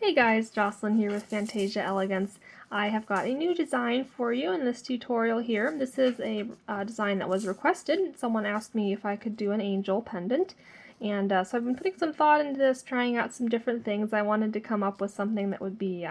Hey guys, Jocelyn here with Fantasia Elegance. I have got a new design for you in this tutorial here. This is a design that was requested. Someone asked me if I could do an angel pendant, and so I've been putting some thought into this, trying out some different things. I wanted to come up with something that would be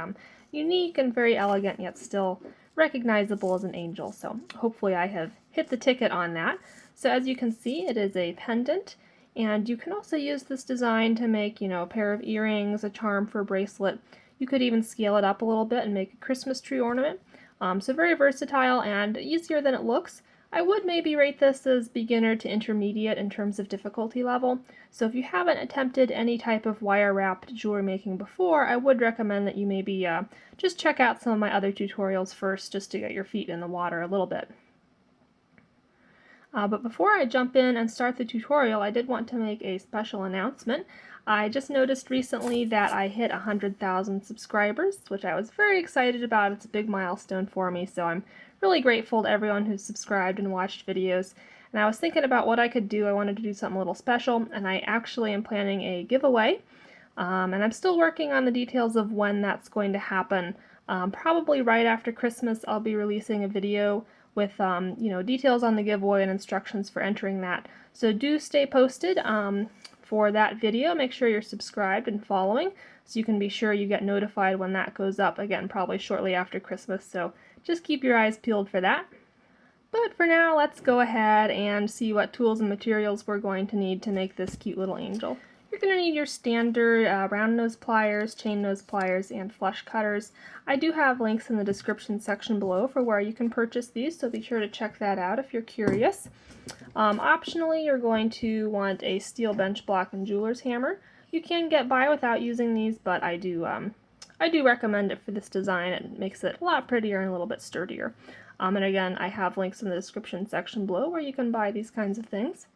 unique and very elegant, yet still recognizable as an angel. So hopefully I have hit the ticket on that. So as you can see, it is a pendant. And you can also use this design to make, a pair of earrings, a charm for a bracelet. You could even scale it up a little bit and make a Christmas tree ornament. So very versatile and easier than it looks. I would maybe rate this as beginner to intermediate in terms of difficulty level. So if you haven't attempted any type of wire wrapped jewelry making before, I would recommend that you maybe just check out some of my other tutorials first just to get your feet in the water a little bit. But before I jump in and start the tutorial, I did want to make a special announcement. I just noticed recently that I hit 100,000 subscribers, which I was very excited about. It's a big milestone for me, so I'm really grateful to everyone who's subscribed and watched videos. And I was thinking about what I could do. I wanted to do something a little special, and I actually am planning a giveaway. And I'm still working on the details of when that's going to happen. Probably right after Christmas, I'll be releasing a video with details on the giveaway and instructions for entering that. So do stay posted for that video. Make sure you're subscribed and following so you can be sure you get notified when that goes up, again, probably shortly after Christmas. So just keep your eyes peeled for that. But for now, let's go ahead and see what tools and materials we're going to need to make this cute little angel. You're going to need your standard round nose pliers, chain nose pliers, and flush cutters. I do have links in the description section below for where you can purchase these, so be sure to check that out if you're curious. Optionally, you're going to want a steel bench block and jeweler's hammer. You can get by without using these, but I do recommend it for this design. It makes it a lot prettier and a little bit sturdier. And again, I have links in the description section below where you can buy these kinds of things.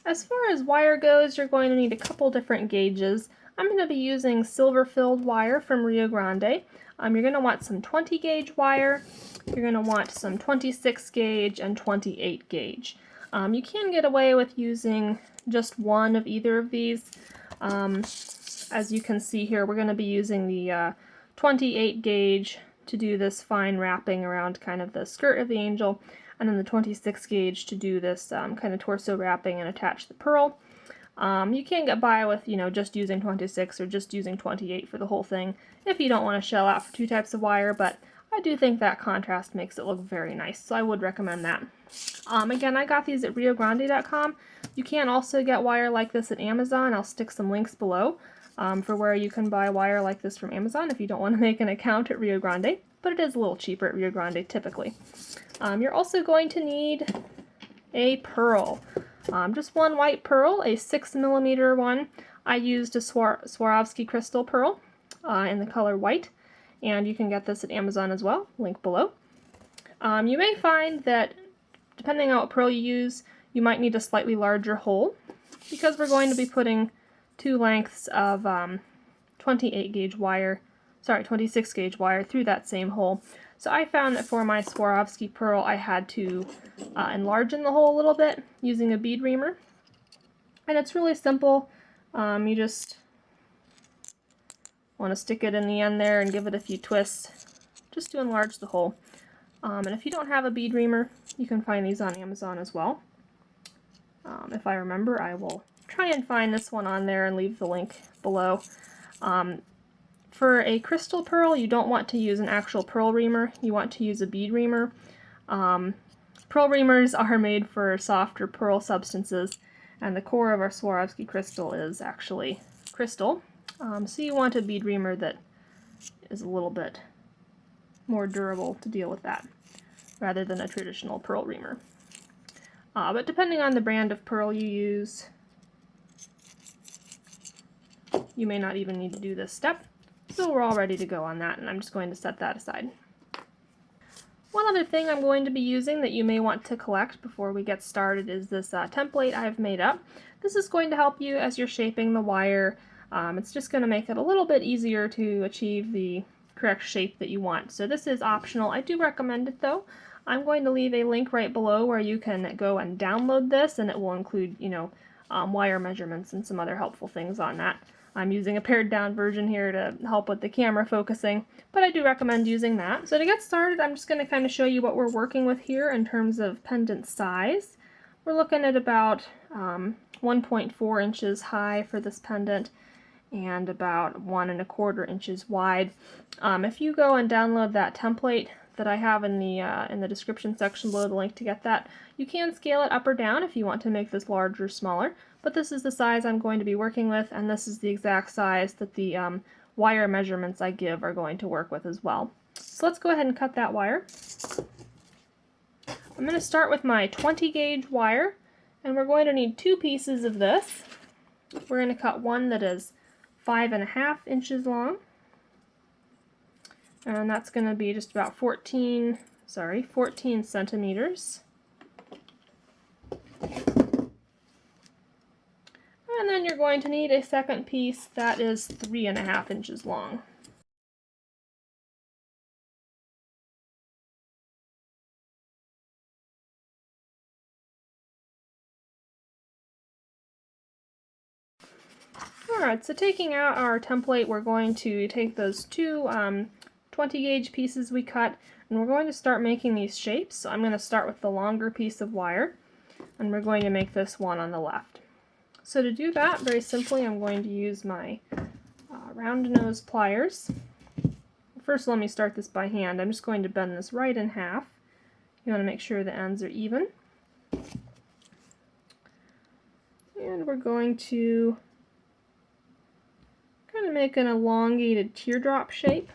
As far as wire goes, you're going to need a couple different gauges. I'm going to be using silver-filled wire from Rio Grande. You're going to want some 20 gauge wire, you're going to want some 26 gauge and 28 gauge. You can get away with using just one of either of these. As you can see here, we're going to be using the 28 gauge to do this fine wrapping around kind of the skirt of the angel, and then the 26 gauge to do this kind of torso wrapping and attach the pearl. You can get by with, just using 26 or just using 28 for the whole thing if you don't want to shell out for two types of wire, but I do think that contrast makes it look very nice, so I would recommend that. Again, I got these at riogrande.com. You can also get wire like this at Amazon. I'll stick some links below for where you can buy wire like this from Amazon if you don't want to make an account at Rio Grande, but it is a little cheaper at Rio Grande typically. You're also going to need a pearl. Just one white pearl, a 6mm one. I used a Swarovski crystal pearl in the color white, and you can get this at Amazon as well, link below. You may find that depending on what pearl you use, you might need a slightly larger hole, because we're going to be putting two lengths of 26 gauge wire through that same hole. So I found that for my Swarovski pearl, I had to enlarge the hole a little bit using a bead reamer. And it's really simple. You just want to stick it in the end there and give it a few twists just to enlarge the hole. And if you don't have a bead reamer, you can find these on Amazon as well. If I remember, I will try and find this one on there and leave the link below. For a crystal pearl, you don't want to use an actual pearl reamer. You want to use a bead reamer. Pearl reamers are made for softer pearl substances, and the core of our Swarovski crystal is actually crystal. So you want a bead reamer that is a little bit more durable to deal with that, rather than a traditional pearl reamer. But depending on the brand of pearl you use, you may not even need to do this step. So we're all ready to go on that, and I'm just going to set that aside. One other thing I'm going to be using that you may want to collect before we get started is this template I've made up. This is going to help you as you're shaping the wire. It's just going to make it a little bit easier to achieve the correct shape that you want. So this is optional. I do recommend it though. I'm going to leave a link right below where you can go and download this, and it will include, wire measurements and some other helpful things on that. I'm using a pared down version here to help with the camera focusing, but I do recommend using that. So to get started, I'm just going to kind of show you what we're working with here in terms of pendant size. We're looking at about 1.4 inches high for this pendant and about 1¼ inches wide. If you go and download that template that I have in the description section below, the link to get that, you can scale it up or down if you want to make this larger or smaller, but this is the size I'm going to be working with, and this is the exact size that the wire measurements I give are going to work with as well. So let's go ahead and cut that wire. I'm going to start with my 20 gauge wire, and we're going to need 2 pieces of this. We're going to cut one that is 5½ inches long, and that's going to be just about 14 centimeters. And then you're going to need a second piece that is 3½ inches long. Alright, so taking out our template, we're going to take those 2 20 gauge pieces we cut, and we're going to start making these shapes. So I'm going to start with the longer piece of wire, and we're going to make this one on the left. So to do that, very simply, I'm going to use my round nose pliers. First, let me start this by hand. I'm just going to bend this right in half. You want to make sure the ends are even. And we're going to kind of make an elongated teardrop shape.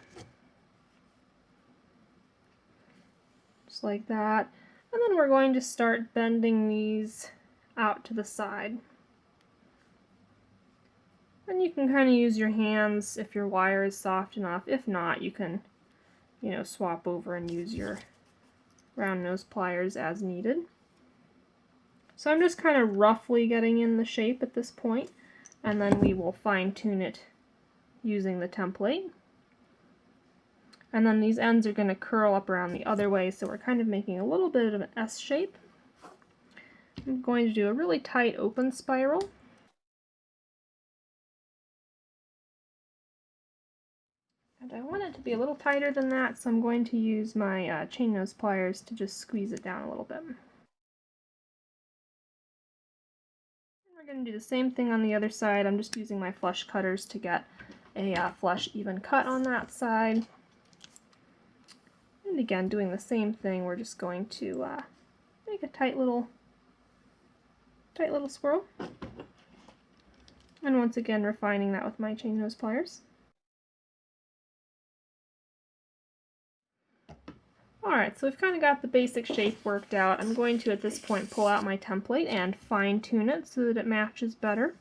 Just like that. And then we're going to start bending these out to the side. And you can kind of use your hands if your wire is soft enough. If not, you can, swap over and use your round nose pliers as needed. So I'm just kind of roughly getting in the shape at this point, and then we will fine tune it using the template. And then these ends are going to curl up around the other way, so we're kind of making a little bit of an S shape. I'm going to do a really tight open spiral. And I want it to be a little tighter than that, so I'm going to use my chain nose pliers to just squeeze it down a little bit. We're going to do the same thing on the other side. I'm just using my flush cutters to get a flush even cut on that side. And again, doing the same thing, we're just going to make a tight little swirl. And once again, refining that with my chain nose pliers. Alright, so we've kind of got the basic shape worked out. I'm going to, at this point, pull out my template and fine tune it so that it matches better.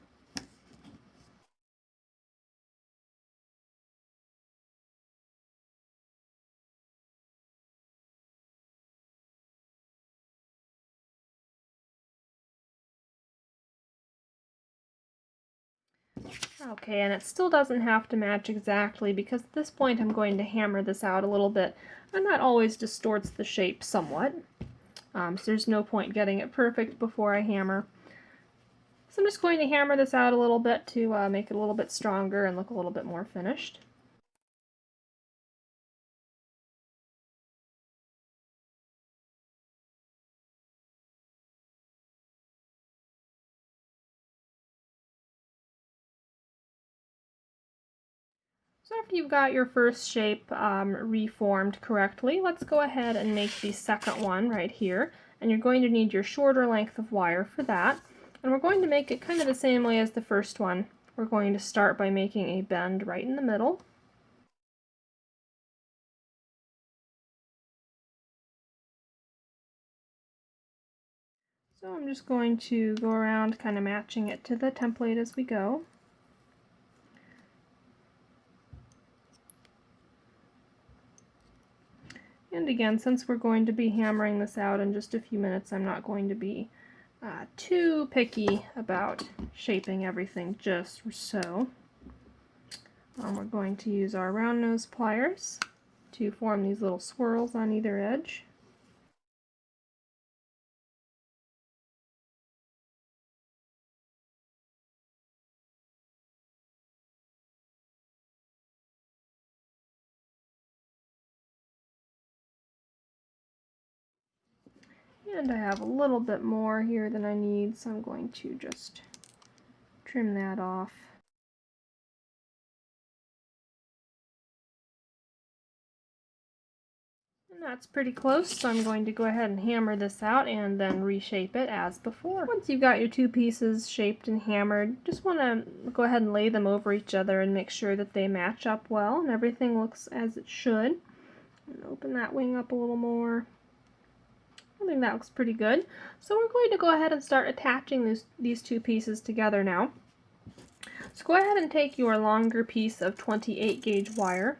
Okay, and it still doesn't have to match exactly because at this point I'm going to hammer this out a little bit, and that always distorts the shape somewhat. So there's no point getting it perfect before I hammer. So I'm just going to hammer this out a little bit to make it a little bit stronger and look a little bit more finished. So after you've got your first shape reformed correctly, let's go ahead and make the second one right here. And you're going to need your shorter length of wire for that. And we're going to make it kind of the same way as the first one. We're going to start by making a bend right in the middle. So I'm just going to go around kind of matching it to the template as we go. And again, since we're going to be hammering this out in just a few minutes, I'm not going to be too picky about shaping everything just so. We're going to use our round nose pliers to form these little swirls on either edge. And I have a little bit more here than I need, so I'm going to just trim that off. And that's pretty close, so I'm going to go ahead and hammer this out and then reshape it as before. Once you've got your two pieces shaped and hammered, just want to go ahead and lay them over each other and make sure that they match up well and everything looks as it should. And open that wing up a little more. I think that looks pretty good. So we're going to go ahead and start attaching these two pieces together now. So go ahead and take your longer piece of 28 gauge wire,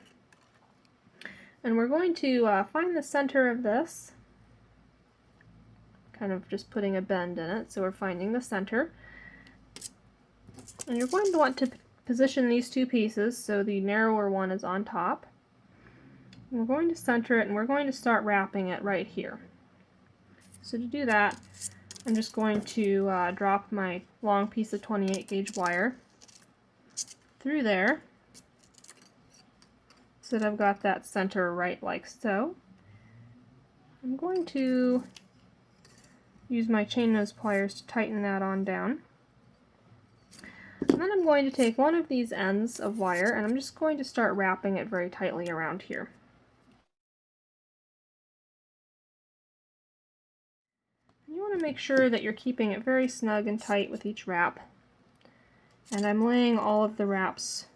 and we're going to find the center of this, kind of just putting a bend in it, so we're finding the center. And you're going to want to position these two pieces so the narrower one is on top. And we're going to center it, and we're going to start wrapping it right here. So to do that, I'm just going to drop my long piece of 28 gauge wire through there so that I've got that center right like so. I'm going to use my chain nose pliers to tighten that on down. And then I'm going to take one of these ends of wire and I'm just going to start wrapping it very tightly around here. You want to make sure that you're keeping it very snug and tight with each wrap. And I'm laying all of the wraps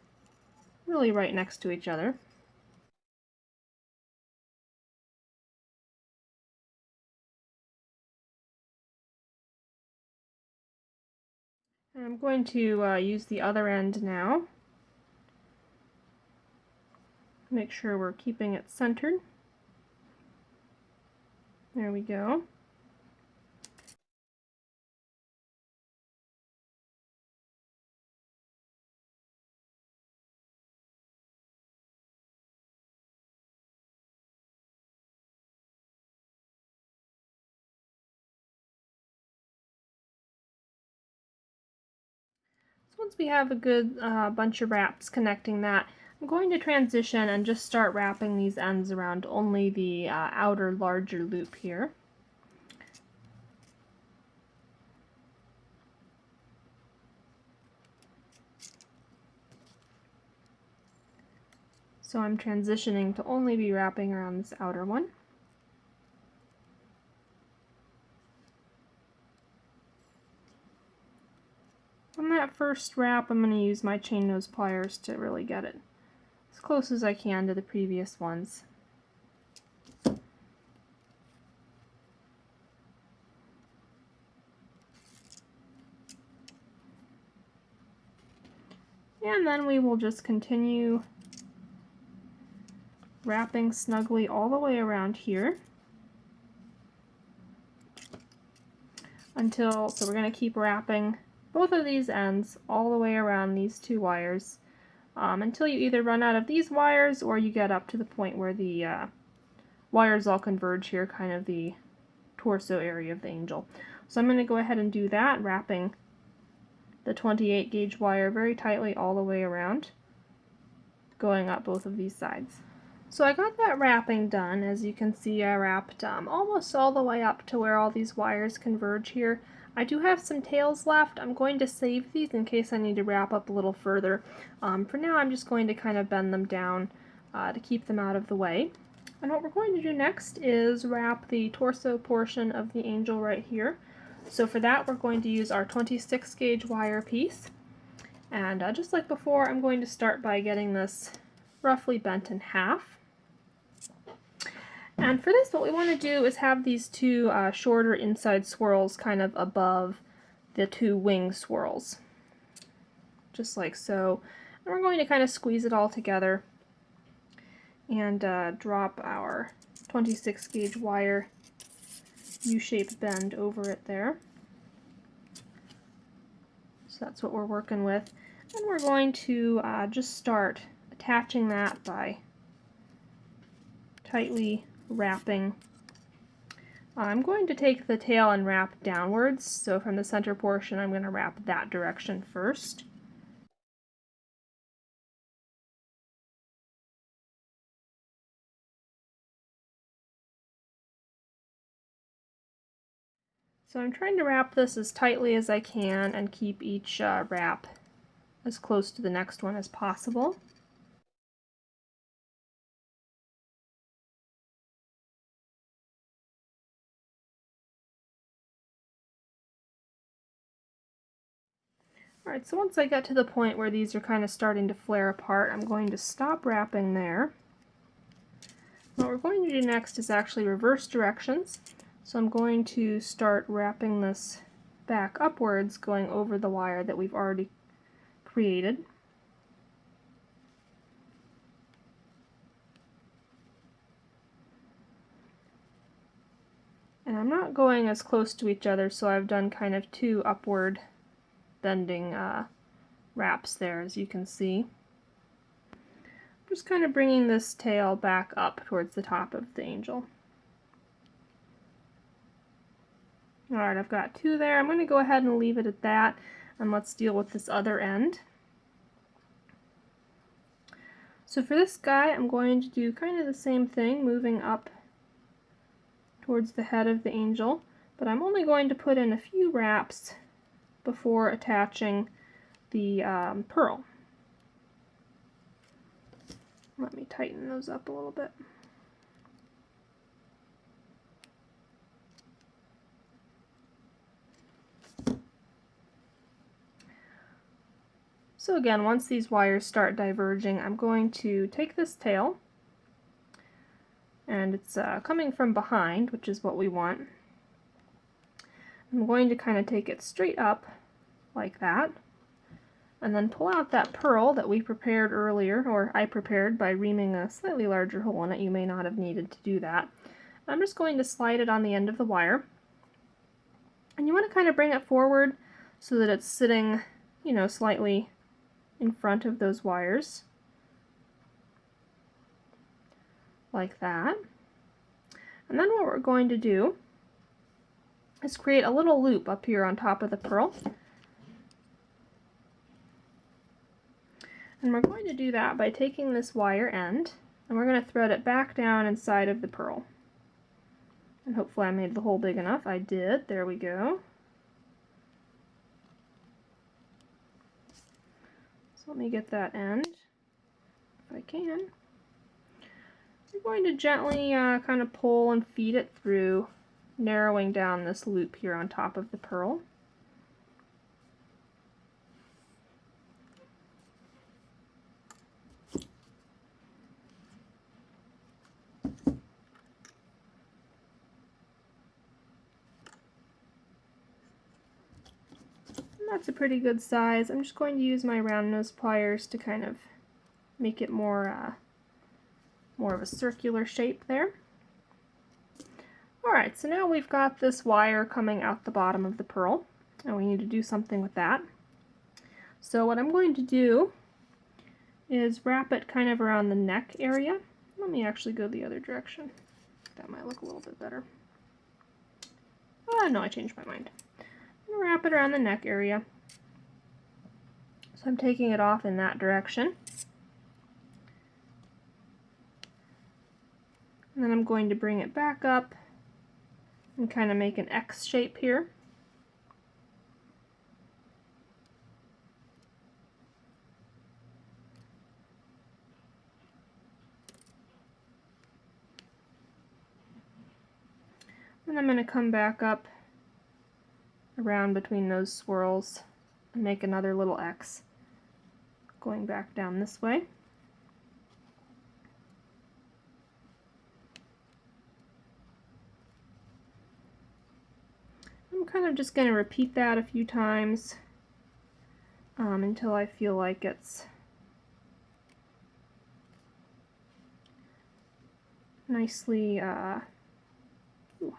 really right next to each other. And I'm going to use the other end now. Make sure we're keeping it centered. There we go. Once we have a good bunch of wraps connecting that, I'm going to transition and just start wrapping these ends around only the outer larger loop here. So I'm transitioning to only be wrapping around this outer one. On that first wrap, I'm going to use my chain nose pliers to really get it as close as I can to the previous ones. And then we will just continue wrapping snugly all the way around here until, so we're going to keep wrapping both of these ends all the way around these two wires until you either run out of these wires or you get up to the point where the wires all converge here, kind of the torso area of the angel. So I'm going to go ahead and do that, wrapping the 28 gauge wire very tightly all the way around, going up both of these sides. So I got that wrapping done. As you can see, I wrapped almost all the way up to where all these wires converge here. I do have some tails left. I'm going to save these in case I need to wrap up a little further. For now, I'm just going to kind of bend them down to keep them out of the way. And what we're going to do next is wrap the torso portion of the angel right here. So for that, we're going to use our 26 gauge wire piece. And just like before, I'm going to start by getting this roughly bent in half. And for this, what we want to do is have these two shorter inside swirls kind of above the two wing swirls. Just like so. And we're going to kind of squeeze it all together and drop our 26 gauge wire U-shaped bend over it there. So that's what we're working with. And we're going to just start attaching that by tightly wrapping. I'm going to take the tail and wrap downwards, so from the center portion I'm going to wrap that direction first. So I'm trying to wrap this as tightly as I can and keep each wrap as close to the next one as possible. Alright, so once I get to the point where these are kind of starting to flare apart, I'm going to stop wrapping there. What we're going to do next is actually reverse directions. So I'm going to start wrapping this back upwards, going over the wire that we've already created. And I'm not going as close to each other, so I've done kind of two upward bending wraps there, as you can see. Just kind of bringing this tail back up towards the top of the angel. Alright, I've got two there. I'm going to go ahead and leave it at that, and let's deal with this other end. So for this guy, I'm going to do kind of the same thing, moving up towards the head of the angel, but I'm only going to put in a few wraps before attaching the pearl. Let me tighten those up a little bit. So again, once these wires start diverging, I'm going to take this tail, and it's coming from behind, which is what we want. I'm going to kind of take it straight up like that, and then pull out that pearl that we prepared earlier, or I prepared by reaming a slightly larger hole in it. You may not have needed to do that. I'm just going to slide it on the end of the wire, and you want to kind of bring it forward so that it's sitting, you know, slightly in front of those wires, like that. And then what we're going to do is create a little loop up here on top of the pearl. And we're going to do that by taking this wire end, and we're going to thread it back down inside of the pearl. And hopefully I made the hole big enough. I did. There we go. So let me get that end, if I can. You're going to gently kind of pull and feed it through, narrowing down this loop here on top of the pearl. And that's a pretty good size. I'm just going to use my round nose pliers to kind of make it more of a circular shape there. Alright, so now we've got this wire coming out the bottom of the pearl, and we need to do something with that. So what I'm going to do is wrap it kind of around the neck area. Let me actually go the other direction. That might look a little bit better. No, I changed my mind. I'm going to wrap it around the neck area. So I'm taking it off in that direction. And then I'm going to bring it back up and kind of make an X shape here. And I'm going to come back up around between those swirls and make another little X going back down this way. I'm kind of just going to repeat that a few times until I feel like it's nicely, ooh, I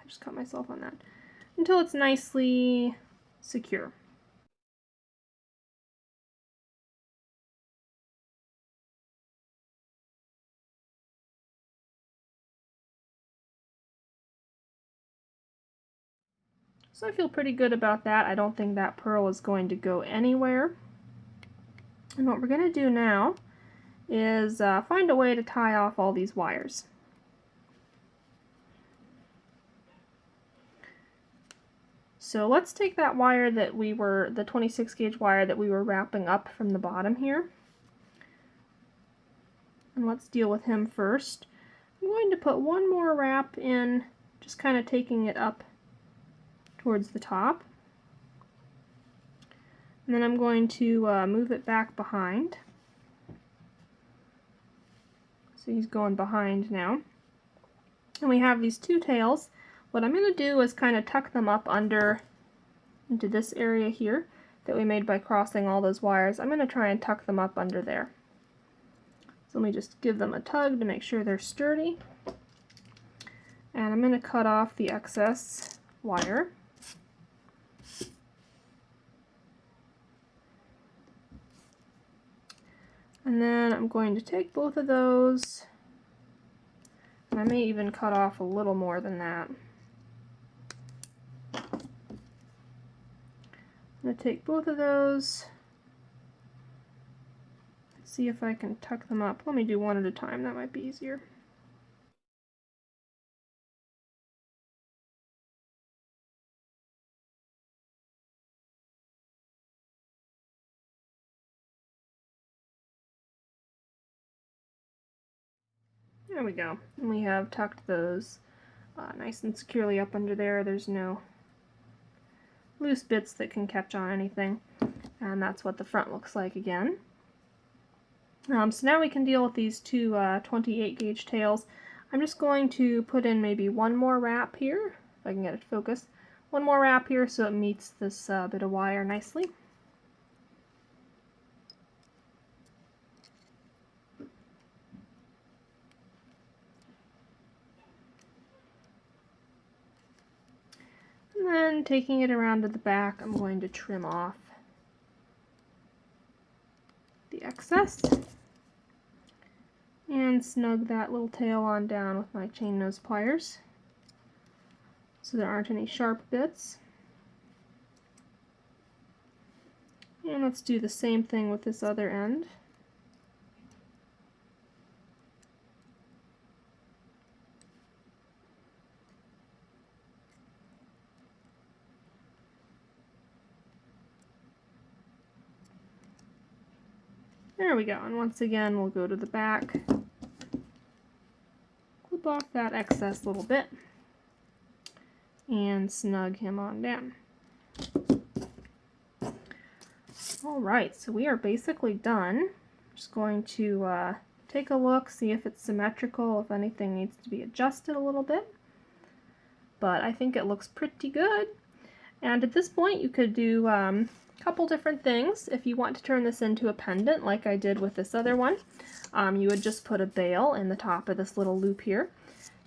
just cut myself on that, until it's nicely secure. So I feel pretty good about that. I don't think that pearl is going to go anywhere. And what we're going to do now is find a way to tie off all these wires. So let's take that wire that we were, the 26 gauge wire that we were wrapping up from the bottom here, and let's deal with him first. I'm going to put one more wrap in, just kind of taking it up towards the top. And then I'm going to move it back behind. So he's going behind now. And we have these two tails. What I'm going to do is kind of tuck them up under into this area here that we made by crossing all those wires. I'm going to try and tuck them up under there. So let me just give them a tug to make sure they're sturdy. And I'm going to cut off the excess wire. And then I'm going to take both of those, and I may even cut off a little more than that. I'm going to take both of those, see if I can tuck them up. Let me do one at a time, that might be easier. There we go. And we have tucked those nice and securely up under there. There's no loose bits that can catch on anything. And that's what the front looks like again. So now we can deal with these two 28 gauge tails. I'm just going to put in maybe one more wrap here, if I can get it to focus. One more wrap here so it meets this bit of wire nicely. And then taking it around to the back, I'm going to trim off the excess and snug that little tail on down with my chain nose pliers so there aren't any sharp bits. And let's do the same thing with this other end. There we go, and once again we'll go to the back, clip off that excess little bit, and snug him on down. Alright, so we are basically done. Just going to take a look, see if it's symmetrical, if anything needs to be adjusted a little bit. But I think it looks pretty good. And at this point you could do couple different things. If you want to turn this into a pendant like I did with this other one, you would just put a bail in the top of this little loop here.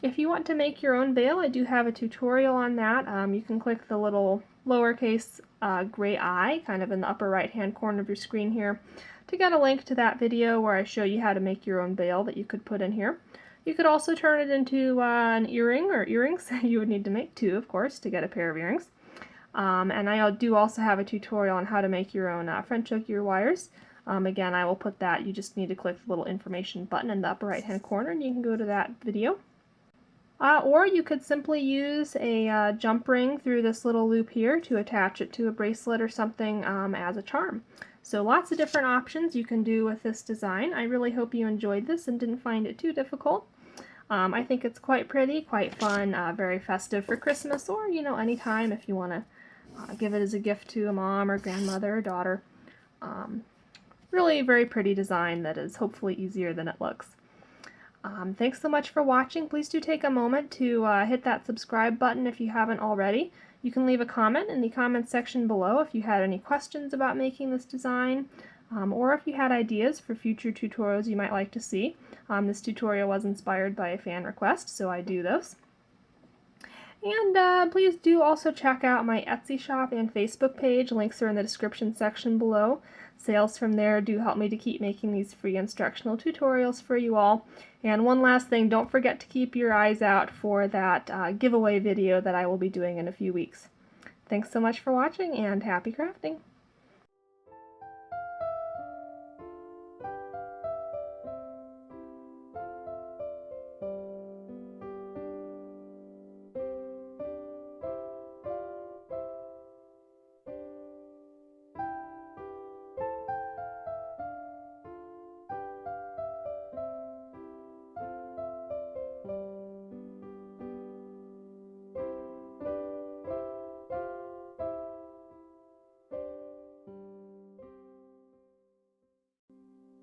If you want to make your own bail, I do have a tutorial on that. You can click the little lowercase gray I kind of in the upper right hand corner of your screen here to get a link to that video where I show you how to make your own bail that you could put in here. You could also turn it into an earring or earrings. You would need to make two, of course, to get a pair of earrings. And I do also have a tutorial on how to make your own French hook ear wires. Again, I will put that, you just need to click the little information button in the upper right hand corner and you can go to that video. Or you could simply use a jump ring through this little loop here to attach it to a bracelet or something as a charm. So lots of different options you can do with this design. I really hope you enjoyed this and didn't find it too difficult. I think it's quite pretty, quite fun, very festive for Christmas or, you know, anytime if you want to give it as a gift to a mom or grandmother or daughter. Really a very pretty design that is hopefully easier than it looks. Thanks so much for watching. Please do take a moment to hit that subscribe button if you haven't already. You can leave a comment in the comments section below if you had any questions about making this design, or if you had ideas for future tutorials you might like to see. This tutorial was inspired by a fan request, so I do those. And please do also check out my Etsy shop and Facebook page. Links are in the description section below. Sales from there do help me to keep making these free instructional tutorials for you all. And one last thing, don't forget to keep your eyes out for that giveaway video that I will be doing in a few weeks. Thanks so much for watching and happy crafting!